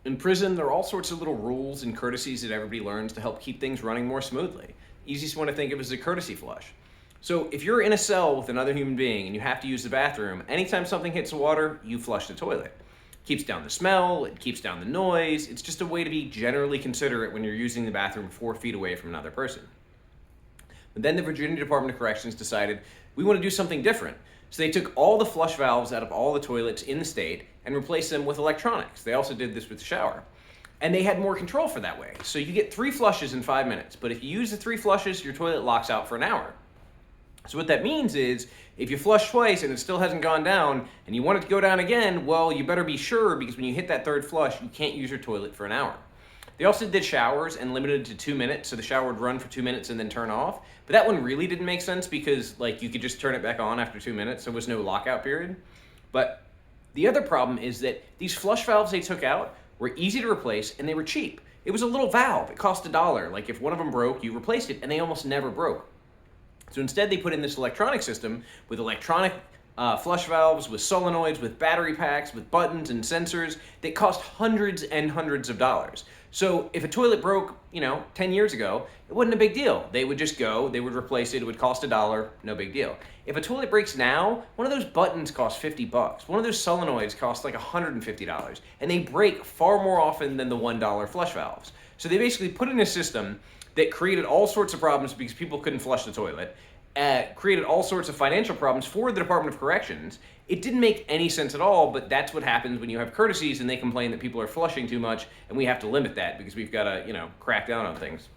In prison, there are all sorts of little rules and courtesies that everybody learns to help keep things running more smoothly. Easiest one to think of is a courtesy flush. So if you're in a cell with another human being and you have to use the bathroom, anytime something hits the water, you flush the toilet. Keeps down the smell, it keeps down the noise. It's just a way to be generally considerate when you're using the bathroom 4 feet away from another person. But then the Virginia Department of Corrections decided we want to do something different. So they took all the flush valves out of all the toilets in the state and replaced them with electronics. They also did this with the shower. And they had more control for that way. So you get 3 flushes in 5 minutes, but if you use the 3 flushes, your toilet locks out for an hour. So what that means is, if you flush twice and it still hasn't gone down, and you want it to go down again, well, you better be sure, because when you hit that 3rd flush, you can't use your toilet for an hour. They also did showers and limited it to 2 minutes, so the shower would run for 2 minutes and then turn off. But that one really didn't make sense because you could just turn it back on after 2 minutes. There was no lockout period. But the other problem is that these flush valves they took out were easy to replace and they were cheap. It was a little valve. It cost $1. Like if one of them broke, you replaced it, and they almost never broke. So instead they put in this electronic system with electronic flush valves, with solenoids, with battery packs, with buttons and sensors that cost hundreds and hundreds of dollars. So if a toilet broke, 10 years ago, it wasn't a big deal. They would just go, they would replace it, it would cost $1, no big deal. If a toilet breaks now, one of those buttons costs $50. One of those solenoids costs like $150, and they break far more often than the $1 flush valves. So they basically put in a system that created all sorts of problems because people couldn't flush the toilet, created all sorts of financial problems for the Department of Corrections. It didn't make any sense at all, but that's what happens when you have courtesies and they complain that people are flushing too much, and we have to limit that because we've got to, crack down on things.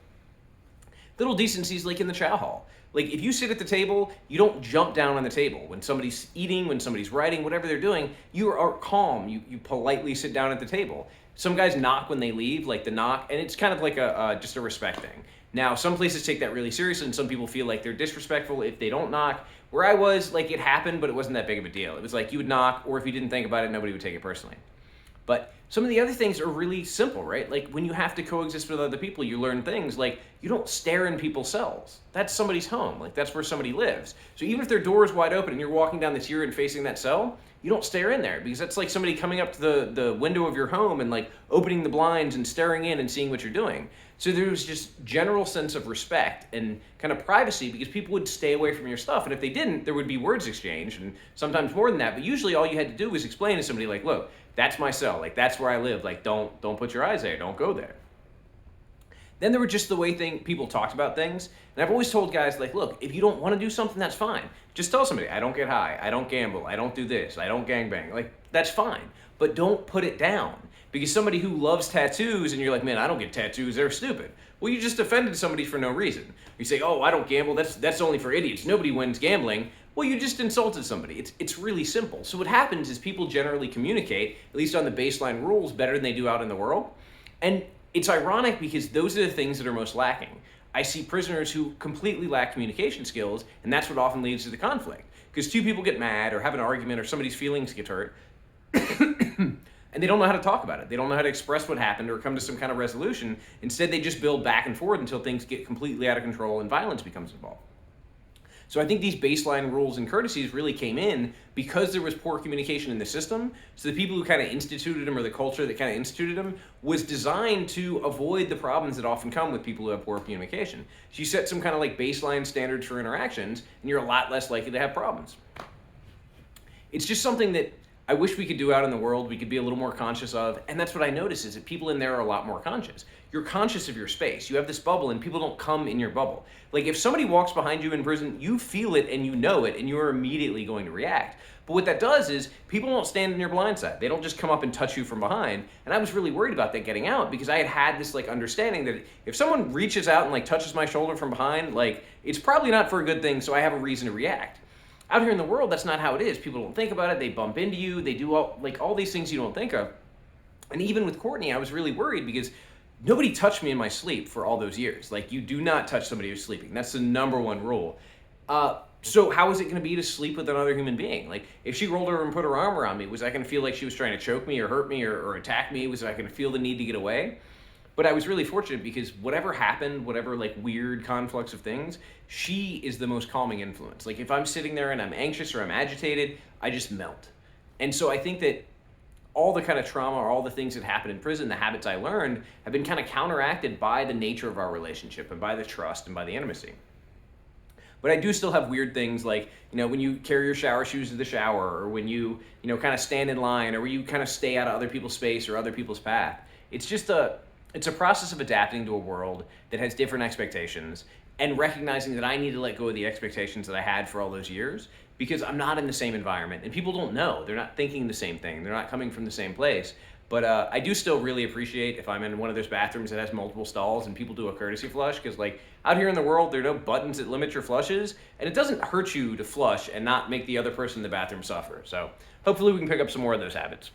Little decencies like in the chow hall. Like if you sit at the table, you don't jump down on the table. When somebody's eating, when somebody's writing, whatever they're doing, you are calm. You politely sit down at the table. Some guys knock when they leave, like the knock, and it's kind of like just a respect thing. Now, some places take that really seriously, and some people feel like they're disrespectful if they don't knock. Where I was, it happened, but it wasn't that big of a deal. It was like you would knock, or if you didn't think about it, nobody would take it personally. But some of the other things are really simple, right? Like when you have to coexist with other people, you learn things like you don't stare in people's cells. That's somebody's home. That's where somebody lives. So even if their door is wide open and you're walking down the tier and facing that cell, you don't stare in there because that's like somebody coming up to the window of your home and opening the blinds and staring in and seeing what you're doing. So there was just general sense of respect and kind of privacy because people would stay away from your stuff. And if they didn't, there would be words exchanged and sometimes more than that. But usually all you had to do was explain to somebody look, that's my cell. That's where I live. Don't put your eyes there. Don't go there. Then there were just the way people talked about things. And I've always told guys, look, if you don't want to do something, that's fine. Just tell somebody, I don't get high, I don't gamble, I don't do this, I don't gangbang. That's fine. But don't put it down. Because somebody who loves tattoos and you're like, man, I don't get tattoos, they're stupid. Well, you just offended somebody for no reason. You say, oh, I don't gamble, that's only for idiots. Nobody wins gambling. Well, you just insulted somebody. It's really simple. So what happens is people generally communicate, at least on the baseline rules, better than they do out in the world. And it's ironic because those are the things that are most lacking. I see prisoners who completely lack communication skills, and that's what often leads to the conflict. Because 2 people get mad or have an argument or somebody's feelings get hurt, and they don't know how to talk about it. They don't know how to express what happened or come to some kind of resolution. Instead, they just build back and forth until things get completely out of control and violence becomes involved. So I think these baseline rules and courtesies really came in because there was poor communication in the system. So the people who kind of instituted them, or the culture that kind of instituted them, was designed to avoid the problems that often come with people who have poor communication. So you set some kind of baseline standards for interactions, and you're a lot less likely to have problems. It's just something that I wish we could do out in the world, we could be a little more conscious of, and that's what I notice is that people in there are a lot more conscious. You're conscious of your space. You have this bubble and people don't come in your bubble. If somebody walks behind you in prison, you feel it and you know it and you're immediately going to react. But what that does is people don't stand in your blind side. They don't just come up and touch you from behind. And I was really worried about that getting out because I had this understanding that if someone reaches out and touches my shoulder from behind, it's probably not for a good thing, so I have a reason to react. Out here in the world, that's not how it is. People don't think about it. They bump into you. They do all these things you don't think of. And even with Courtney, I was really worried because nobody touched me in my sleep for all those years. You do not touch somebody who's sleeping. That's the #1 rule. So how is it going to be to sleep with another human being? If she rolled over and put her arm around me, was I going to feel like she was trying to choke me or hurt me or attack me? Was I going to feel the need to get away? But I was really fortunate because whatever happened, whatever weird conflicts of things, she is the most calming influence. If I'm sitting there and I'm anxious or I'm agitated, I just melt. And so I think that all the kind of trauma or all the things that happen in prison, the habits I learned, have been kind of counteracted by the nature of our relationship and by the trust and by the intimacy. But I do still have weird things like, when you carry your shower shoes to the shower, or when you kind of stand in line, or when you kind of stay out of other people's space or other people's path. It's a process of adapting to a world that has different expectations, and recognizing that I need to let go of the expectations that I had for all those years, because I'm not in the same environment and people don't know. They're not thinking the same thing. They're not coming from the same place. But I do still really appreciate if I'm in one of those bathrooms that has multiple stalls and people do a courtesy flush, because like out here in the world, there are no buttons that limit your flushes, and it doesn't hurt you to flush and not make the other person in the bathroom suffer. So hopefully we can pick up some more of those habits.